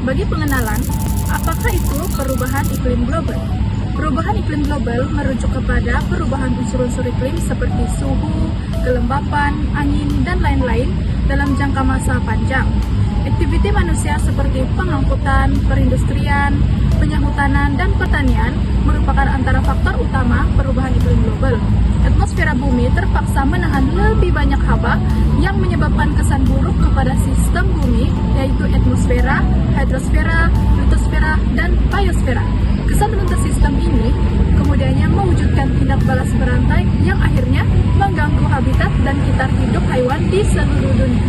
Bagi pengenalan, apakah itu perubahan iklim global? Perubahan iklim global merujuk kepada perubahan unsur-unsur iklim seperti suhu, kelembapan, angin, dan lain-lain dalam jangka masa panjang. Aktiviti manusia seperti pengangkutan, perindustrian, penyahutanan, dan pertanian merupakan antara faktor utama perubahan iklim global. Atmosfera bumi terpaksa menahan lebih banyak haba yang menyebabkan kesan buruk kepada sistem bumi, yaitu atmosfera, hidrosfera, litosfera, dan biosfera. Kesan untuk sistem ini kemudiannya mewujudkan tindak balas berantai yang akhirnya mengganggu habitat dan kitar hidup hewan di seluruh dunia.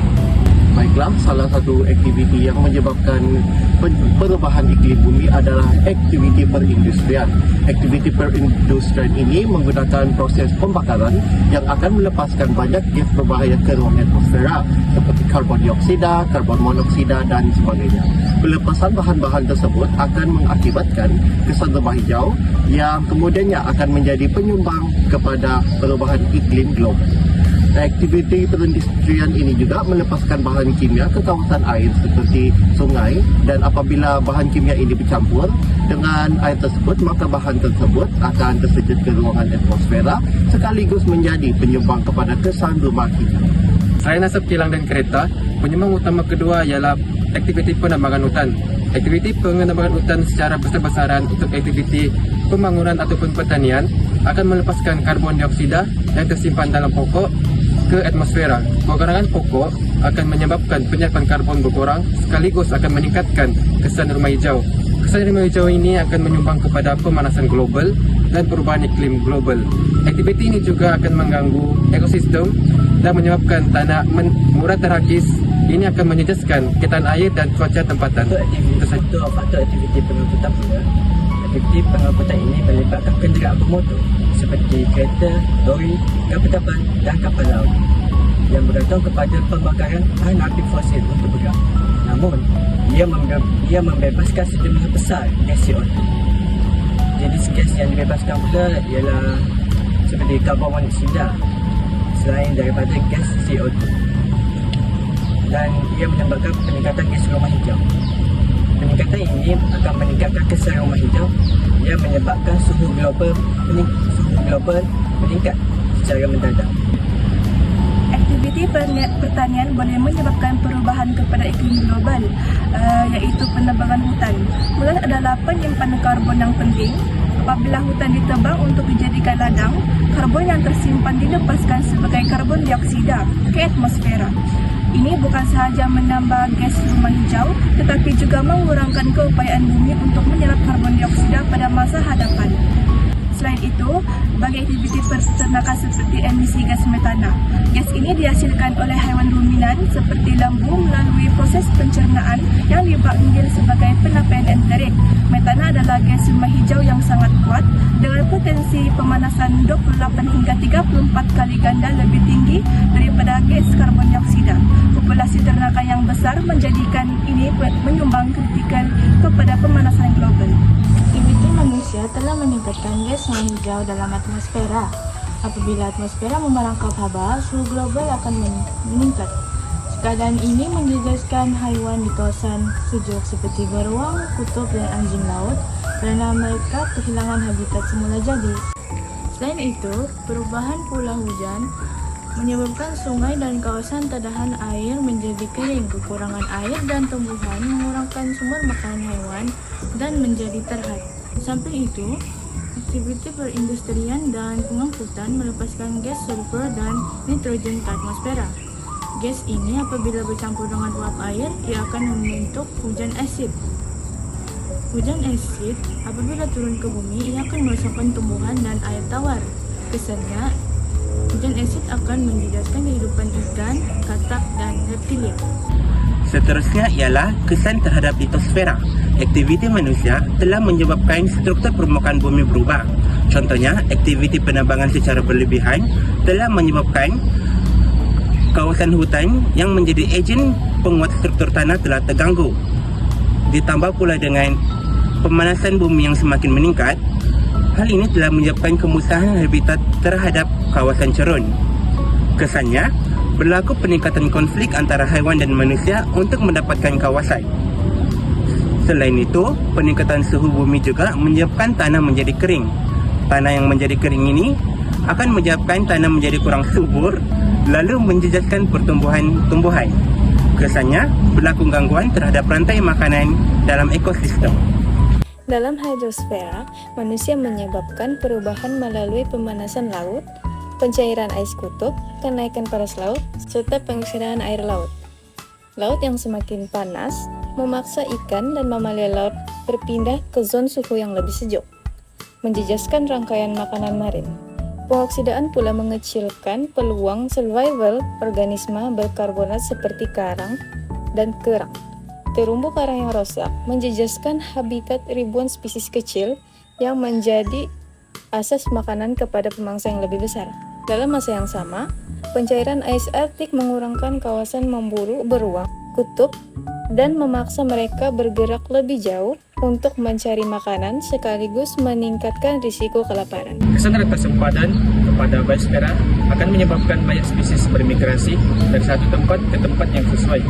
Baiklah, salah satu aktiviti yang menyebabkan perubahan iklim bumi adalah aktiviti perindustrian. Aktiviti perindustrian ini menggunakan proses pembakaran yang akan melepaskan banyak gas berbahaya ke ruang atmosfera seperti karbon dioksida, karbon monoksida, dan sebagainya. Pelepasan bahan-bahan tersebut akan mengakibatkan kesan rumah hijau yang kemudiannya akan menjadi penyumbang kepada perubahan iklim global. Aktiviti perindustrian ini juga melepaskan bahan kimia ke kawasan air seperti sungai, dan apabila bahan kimia ini bercampur dengan air tersebut, maka bahan tersebut akan tersejut ke ruangan atmosfera sekaligus menjadi penyumbang kepada kesan rumah hijau. Selain asap kilang dan kereta, penyumbang utama kedua ialah aktiviti penambangan hutan. Aktiviti penambangan hutan secara besar-besaran untuk aktiviti pembangunan ataupun pertanian akan melepaskan karbon dioksida yang tersimpan dalam pokok ke atmosfera. Pengurangan pokok akan menyebabkan penyerapan karbon berkurang sekaligus akan meningkatkan kesan rumah hijau. Kesan rumah hijau ini akan menyumbang kepada pemanasan global dan perubahan iklim global. Aktiviti ini juga akan mengganggu ekosistem dan menyebabkan tanah murah terhakis. Ini akan menyejaskan ketan air dan cuaca tempatan. Untuk faktor aktiviti pengangkutan pula, aktiviti pengangkutan ini melibatkan kenderaan bermotor seperti kereta, lori, kapal terbang dan kapal laut yang bergantung kepada pembakaran bahan aktif fosil untuk bergerak. Namun, ia membebaskan sejumlah besar gas CO2. Jenis gas yang dibebaskan pula ialah seperti karbon monoksida selain daripada gas CO2, dan ia menyebabkan peningkatan gas rumah hijau. Peningkatan ini akan meningkatkan kesan rumah hijau yang menyebabkan suhu global meningkat secara mendadak. Aktiviti pertanian boleh menyebabkan perubahan kepada iklim global, yaitu penebangan hutan. Hutan adalah penyimpanan karbon yang penting. Apabila hutan ditebang untuk dijadikan ladang, karbon yang tersimpan dilepaskan sebagai karbon dioksida ke atmosfera. Ini bukan sahaja menambah gas rumah hijau, tetapi juga mengurangkan keupayaan bumi untuk menyerap karbon dioksida pada masa hadapan. Selain itu, bagi aktiviti peternakan seperti emisi gas metana, gas ini dihasilkan oleh haiwan ruminan seperti lembu melalui proses pencernaan yang dipanggil sebagai penapaian enterik. Metana adalah gas rumah hijau yang sangat kuat dengan potensi pemanasan 28 hingga 34 kali ganda lebih tinggi daripada gas karbon dioksida. Populasi ternakan yang besar menjadikan ini menyumbang kritikal kepada pemanasan global. Aktiviti manusia telah meningkatkan gas rumah hijau dalam atmosfera. Apabila atmosfera memerangkap haba, suhu global akan meningkat. Keadaan ini menjejaskan haiwan di kawasan sejuk seperti beruang, kutub, dan anjing laut kerana mereka kehilangan habitat semula jadi. Selain itu, perubahan pola hujan menyebabkan sungai dan kawasan tadahan air menjadi kering. Kekurangan air dan tumbuhan mengurangkan sumber makanan haiwan dan menjadi terhad. Samping itu, aktiviti perindustrian dan pengangkutan melepaskan gas sulfur dan nitrogen ke atmosfera. Gas ini apabila bercampur dengan uap air, ia akan membentuk hujan asid. Hujan asid apabila turun ke bumi, ia akan merosakkan tumbuhan dan air tawar. Kesannya, hujan asid akan menjejaskan kehidupan ikan, katak, dan reptilia. Seterusnya ialah kesan terhadap litosfera. Aktiviti manusia telah menyebabkan struktur permukaan bumi berubah. Contohnya, aktiviti penambangan secara berlebihan telah menyebabkan kawasan hutan yang menjadi ejen penguat struktur tanah telah terganggu. Ditambah pula dengan pemanasan bumi yang semakin meningkat, hal ini telah menyebabkan kemusnahan habitat terhadap kawasan cerun. Kesannya, berlaku peningkatan konflik antara haiwan dan manusia untuk mendapatkan kawasan. Selain itu, peningkatan suhu bumi juga menyebabkan tanah menjadi kering. Tanah yang menjadi kering ini akan menyebabkan tanah menjadi kurang subur, lalu menjejaskan pertumbuhan-tumbuhan. Kesannya, berlaku gangguan terhadap rantai makanan dalam ekosistem. Dalam hidrosfera, manusia menyebabkan perubahan melalui pemanasan laut, pencairan ais kutub, kenaikan paras laut, serta pengisian air laut. Laut yang semakin panas memaksa ikan dan mamalia laut berpindah ke zona suhu yang lebih sejuk, menjejaskan rangkaian makanan marin. Pengoksidaan pula mengecilkan peluang survival organisme berkarbonat seperti karang dan kerang. Terumbu karang yang rosak menjejaskan habitat ribuan spesies kecil yang menjadi asas makanan kepada pemangsa yang lebih besar. Dalam masa yang sama, pencairan ais Arktik mengurangkan kawasan memburu beruang kutub dan memaksa mereka bergerak lebih jauh untuk mencari makanan sekaligus meningkatkan risiko kelaparan. Kesan rata sempadan kepada biosfera akan menyebabkan banyak spesies bermigrasi dari satu tempat ke tempat yang sesuai.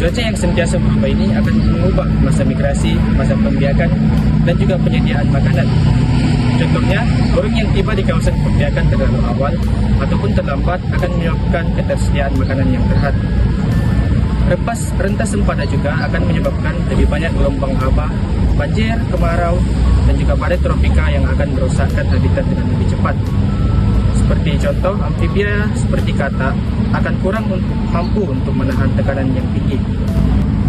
Cuaca yang sentiasa berubah ini akan mengubah masa migrasi, masa pembiakan, dan juga penyediaan makanan. Contohnya, burung yang tiba di kawasan pembiakan terlalu awal ataupun terlambat akan menyebabkan ketersediaan makanan yang terhad. Rentas sempadan juga akan menyebabkan lebih banyak gelombang haba, banjir, kemarau, dan juga badai tropika yang akan merosakkan habitat dengan lebih cepat. Seperti contoh, amfibia seperti kata akan kurang mampu untuk menahan tekanan yang tinggi.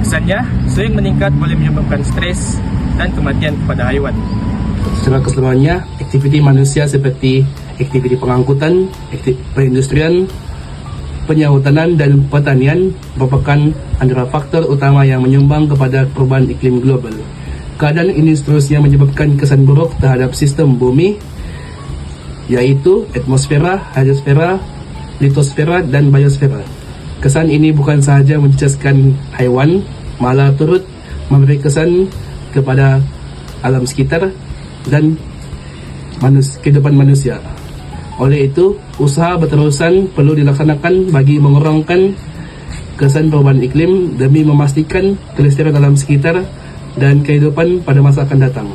Kesannya, suhu yang meningkat boleh menyebabkan stres dan kematian kepada haiwan. Secara keseluruhannya, aktiviti manusia seperti aktiviti pengangkutan, perindustrian, penyahutanan dan pertanian merupakan antara faktor utama yang menyumbang kepada perubahan iklim global. Keadaan ini seterusnya menyebabkan kesan buruk terhadap sistem bumi, yaitu atmosfera, hidrosfera, litosfera, dan biosfera. Kesan ini bukan sahaja menjejaskan haiwan, malah turut memberi kesan kepada alam sekitar dan kehidupan manusia. Oleh itu, usaha berterusan perlu dilaksanakan bagi mengurangkan kesan perubahan iklim demi memastikan kelestarian alam sekitar dan kehidupan pada masa akan datang.